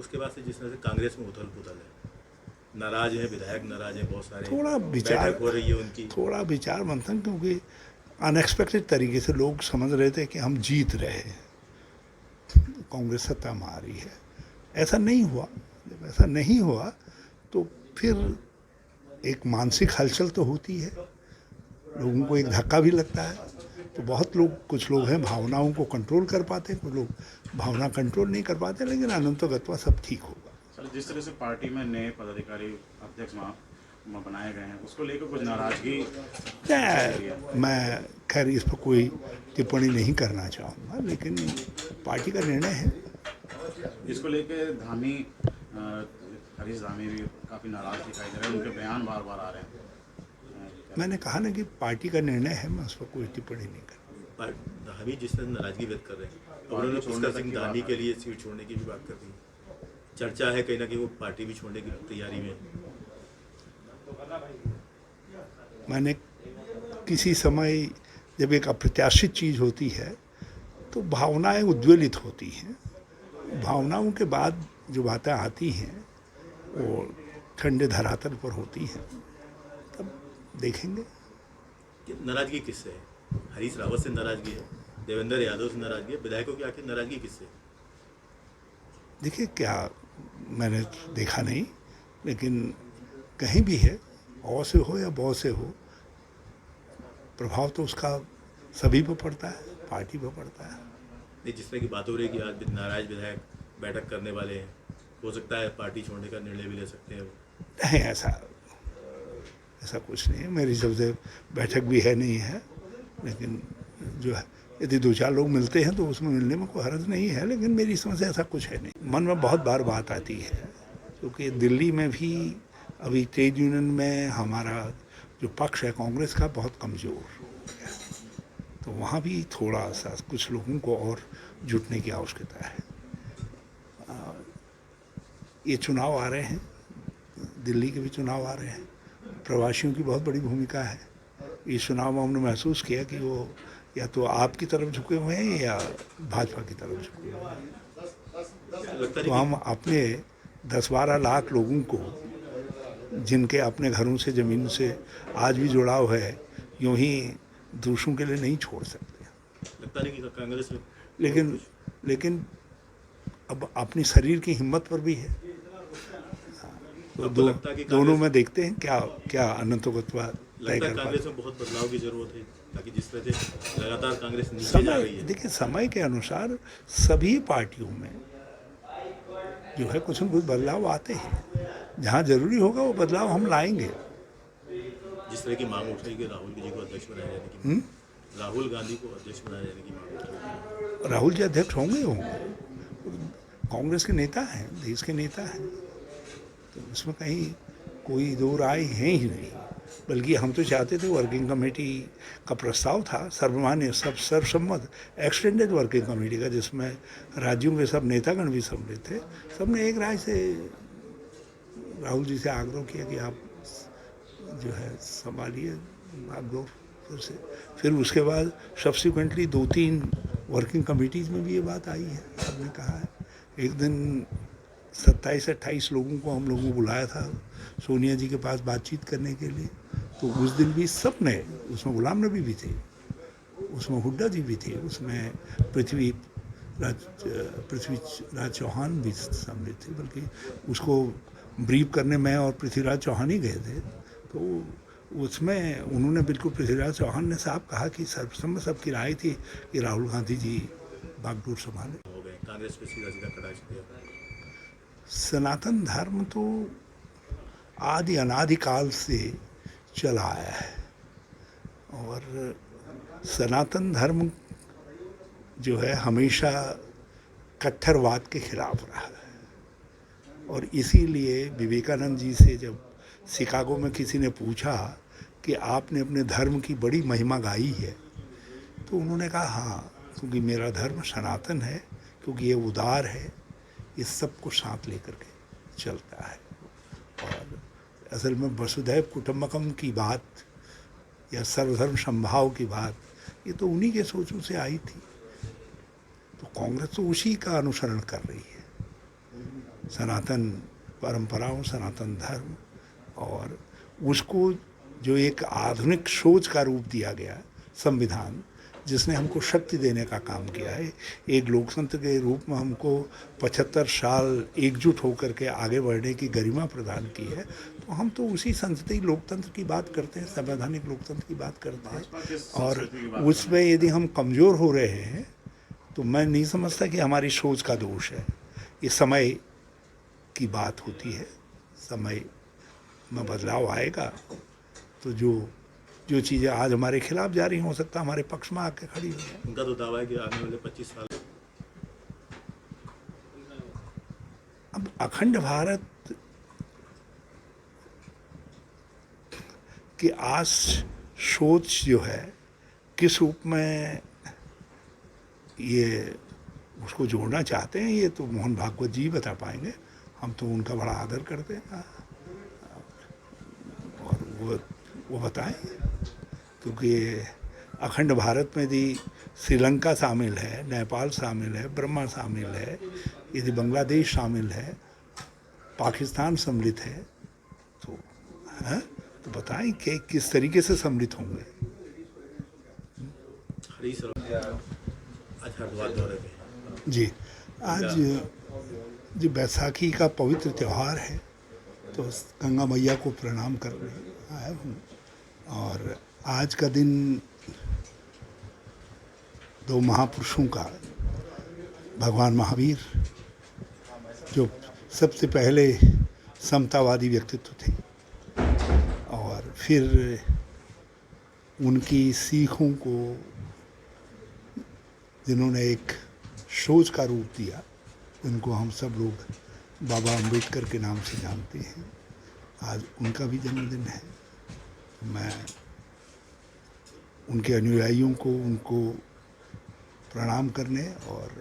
उसके बाद से जिस तरह से कांग्रेस में उथल पुथल है, नाराज हैं विधायक, नाराज हैं बहुत सारे, थोड़ा विचार बैठक हो रही है उनकी। थोड़ा विचार मंथन, क्योंकि अनएक्सपेक्टेड तरीके से लोग समझ रहे थे कि हम जीत रहे हैं, कांग्रेस सत्ता में आ रही है। ऐसा नहीं हुआ। जब ऐसा नहीं हुआ तो फिर एक मानसिक हलचल तो होती है, लोगों को एक धक्का भी लगता है। तो बहुत लोग, कुछ लोग हैं भावनाओं को कंट्रोल कर पाते हैं, कुछ लोग भावना कंट्रोल नहीं कर पाते, लेकिन अनंतगत्वा सब ठीक होगा। सर, जिस तरह से पार्टी में नए पदाधिकारी अध्यक्ष बनाए गए हैं, उसको लेकर कुछ नाराजगी मैं खैर इस पर कोई टिप्पणी नहीं करना चाहूँगा, लेकिन पार्टी का निर्णय है। इसको लेकर धामी हरीश धामी भी काफ़ी नाराज दिखाई दे रहे हैं, उनके बयान बार बार आ रहे हैं। मैंने कहा ना कि पार्टी का निर्णय है, मैं उस पर कोई टिप्पणी नहीं करूँ। धामी जिस तरह नाराजगी व्यक्त कर रहे हैं, उन्होंने पुष्कर सिंह धामी के लिए सीट छोड़ने की भी बात कर दी। चर्चा है कहीं ना कहीं वो पार्टी भी छोड़ने की तैयारी में। मैंने किसी समय, जब एक अप्रत्याशित चीज़ होती है तो भावनाएं उद्वेलित होती हैं। भावनाओं के बाद जो बातें आती हैं वो ठंडे धरातल पर होती हैं, तब देखेंगे। नाराजगी किससे है? हरीश रावत से नाराजगी है, देवेंद्र यादव से नाराजगी है, विधायकों की आखिर नाराजगी किससे? देखिए, क्या मैंने देखा नहीं, लेकिन कहीं भी है, औ से हो या बौ से हो, प्रभाव तो उसका सभी पर पड़ता है, पार्टी पर पड़ता है। नहीं, जिस तरह की बात हो रही है कि आज नाराज विधायक बैठक करने वाले हैं, हो सकता है पार्टी छोड़ने का निर्णय भी ले सकते हैं वो। नहीं, ऐसा कुछ नहीं है। मेरी सबसे बैठक भी है नहीं है, लेकिन जो है, यदि दो चार लोग मिलते हैं तो उसमें मिलने में कोई हर्ज नहीं है, लेकिन मेरी समझ से ऐसा कुछ है नहीं। मन में बहुत बार बात आती है, क्योंकि दिल्ली में भी अभी ट्रेड यूनियन में हमारा जो पक्ष है कांग्रेस का बहुत कमज़ोर हो गया, तो वहाँ भी थोड़ा सा कुछ लोगों को और जुटने की आवश्यकता है। ये चुनाव आ रहे हैं, दिल्ली के भी चुनाव आ रहे हैं, प्रवासियों की बहुत बड़ी भूमिका है। इस चुनाव में हमने महसूस किया कि वो या तो आपकी तरफ झुके हुए हैं या भाजपा की तरफ झुके हुए हैं। तो हम अपने 10-12 लाख लोगों को, जिनके अपने घरों से, ज़मीन से आज भी जुड़ाव है, यूं ही दूसरों के लिए नहीं छोड़ सकते। लगता नहीं कि कांग्रेस में, लेकिन अब अपनी शरीर की हिम्मत पर भी है। तो दोनों में देखते हैं क्या अनंतगत्वा तय कर पाते। कांग्रेस में बहुत बदलाव की जरूरत है, ताकि जिस तरह से लगातार कांग्रेस नीचे जा रही है। देखिए, समय के अनुसार सभी पार्टियों में जो है कुछ न कुछ बदलाव आते हैं। जहाँ जरूरी होगा वो बदलाव हम लाएंगे। जिस तरह की मांग उठ रही है राहुल जी को अध्यक्ष बनाए जाने की, राहुल गांधी को अध्यक्ष बनाए जाने की मांग उठ रही है। राहुल जी अध्यक्ष होंगे। कांग्रेस के नेता हैं, देश के नेता हैं, तो उसमें कहीं कोई दो राय है ही नहीं। बल्कि हम तो चाहते थे, वर्किंग कमेटी का प्रस्ताव था, सर्वमान्य सर्वसम्मत एक्सटेंडेड वर्किंग कमेटी का, जिसमें राज्यों के सब नेतागण भी सम्मिलित थे। सबने एक राय से राहुल जी से आग्रह किया कि आप जो है संभालिए बागडोर फिर से। फिर उसके बाद सब्सिक्वेंटली 2-3 वर्किंग कमेटीज़ में भी ये बात आई है। सबने कहा है, एक दिन 27-28 लोगों को हम लोगों को बुलाया था सोनिया जी के पास बातचीत करने के लिए, तो उस दिन भी सब ने, उसमें गुलाम नबी भी थे, उसमें हुड्डा जी भी थे, उसमें पृथ्वीराज चौहान भी सम्मिलित थे। बल्कि उसको ब्रीफ करने में और पृथ्वीराज चौहान ही गए थे, तो उसमें उन्होंने बिल्कुल, पृथ्वीराज चौहान ने साहब कहा कि सर्वसम्मत सबकी राय थी कि राहुल गांधी जी बागडोर संभाले। हो गए कांग्रेस पे सीधा सीधा कड़ा दिया। सनातन धर्म तो आदि अनादिकाल से चला आया है, और सनातन धर्म जो है हमेशा कट्टरवाद के खिलाफ रहा है। और इसीलिए विवेकानंद जी से जब शिकागो में किसी ने पूछा कि आपने अपने धर्म की बड़ी महिमा गाई है, तो उन्होंने कहा हाँ, क्योंकि मेरा धर्म सनातन है, क्योंकि ये उदार है, ये सबको साथ लेकर के चलता है। और असल में वसुधैव कुटुम्बकम की बात या सर्वधर्म समभाव की बात, ये तो उन्हीं के सोचों से आई थी। तो कांग्रेस तो उसी का अनुसरण कर रही है। सनातन परंपराओं, सनातन धर्म, और उसको जो एक आधुनिक सोच का रूप दिया गया संविधान, जिसने हमको शक्ति देने का काम किया है, एक लोकतंत्र के रूप में हमको 75 साल एकजुट होकर के आगे बढ़ने की गरिमा प्रदान की है, तो हम तो उसी संसदीय लोकतंत्र की बात करते हैं, संवैधानिक लोकतंत्र की बात करते हैं। और उसमें यदि हम कमज़ोर हो रहे हैं तो मैं नहीं समझता कि हमारी सोच का दोष है। ये समय की बात होती है, समय में बदलाव आएगा तो जो चीज़ें आज हमारे खिलाफ जा रही हो सकता है हमारे पक्ष में आके खड़ी हो जाए। उनका तो दावा है कि आने वाले 25 साल अब अखंड भारत की आज सोच जो है किस रूप में ये उसको जोड़ना चाहते हैं, ये तो मोहन भागवत जी बता पाएंगे। हम तो उनका बड़ा आदर करते हैं और वो बताएं, क्योंकि अखंड भारत में यदि श्रीलंका शामिल है, नेपाल शामिल है, ब्रह्मा शामिल है, यदि बांग्लादेश शामिल है, पाकिस्तान सम्मिलित है, तो है तो बताएं कि किस तरीके से सम्मिलित होंगे। हरीश रावत आज हरिद्वार दौरे पे। जी, आज जो बैसाखी का पवित्र त्यौहार है तो गंगा मैया को प्रणाम करने आया हूँ। और आज का दिन दो महापुरुषों का, भगवान महावीर जो सबसे पहले समतावादी व्यक्तित्व थे, और फिर उनकी सीखों को जिन्होंने एक सोच का रूप दिया, उनको हम सब लोग बाबा अम्बेडकर के नाम से जानते हैं। आज उनका भी जन्मदिन है। मैं उनके अनुयायियों को उनको प्रणाम करने और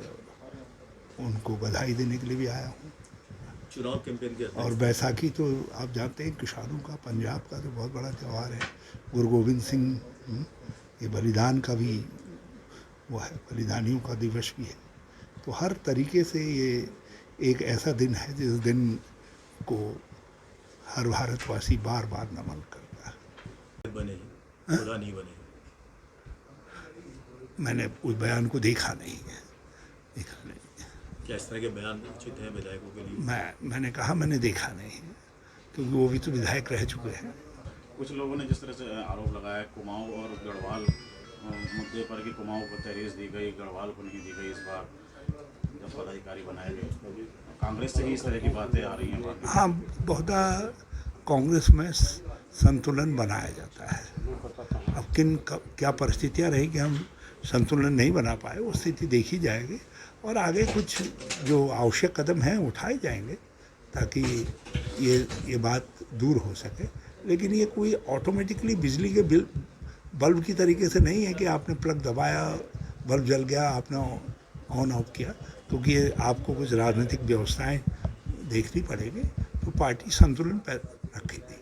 उनको बधाई देने के लिए भी आया हूँ। चुनाव कैंपेन के और बैसाखी तो आप जानते हैं किसानों का, पंजाब का तो बहुत बड़ा त्यौहार है। गुरु गोविंद सिंह ये बलिदान का भी वो है, बलिदानियों का दिवस भी है। तो हर तरीके से ये एक ऐसा दिन है जिस दिन को हर भारतवासी बार बार नमन करता है। बने खुदा नहीं बने। मैंने उस बयान को देखा नहीं है। क्या इस तरह के बयान उचित हैं विधायकों के लिए? मैंने कहा मैंने देखा नहीं है, क्योंकि वो भी तो विधायक रह चुके हैं। कुछ लोगों ने जिस तरह से आरोप लगाया कुमाऊं और गढ़वाल मुद्दे पर कि कुमाऊं को तहरीर दी गई, गढ़वाल को नहीं दी गई इस बार जब पदाधिकारी बनाए गए, कांग्रेस से ही इस तरह की बातें आ रही हैं। हाँ, बहुधा कांग्रेस में संतुलन बनाया जाता है। अब क्या परिस्थितियाँ रही कि हम संतुलन नहीं बना पाए, वो स्थिति देखी जाएगी और आगे कुछ जो आवश्यक कदम हैं उठाए जाएंगे ताकि ये बात दूर हो सके। लेकिन ये कोई ऑटोमेटिकली बिजली के बल्ब की तरीके से नहीं है कि आपने प्लग दबाया, बल्ब जल गया, आपने ऑन ऑफ किया, क्योंकि ये आपको कुछ राजनीतिक व्यवस्थाएं देखनी पड़ेगी। तो पार्टी संतुलन पर रखेगी।